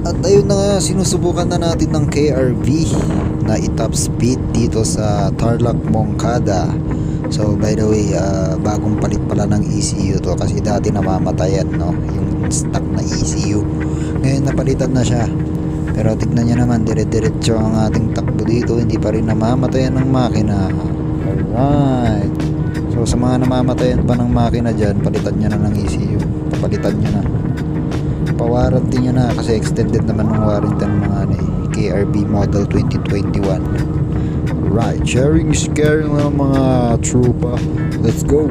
At ayun na nga, sinusubukan na natin ng KRV na i-top speed dito sa Tarlac Moncada. So by the way, bagong palit pala ng ECU to kasi dati namamatayan, no, yung stock na ECU. Ngayon napalitan na siya. Pero tignan nyo naman, dire-diretso ang ating takbo dito, hindi pa rin namamatayan ng makina. Alright. So sa mga namamatayan pa ng makina dyan, palitan nyo na ng ECU. Papalitan nyo na. Pa-warranty nyo na kasi extended naman ng warranty ng mga KRV model 2021. Right, sharing is caring ng mga trupa. Let's go.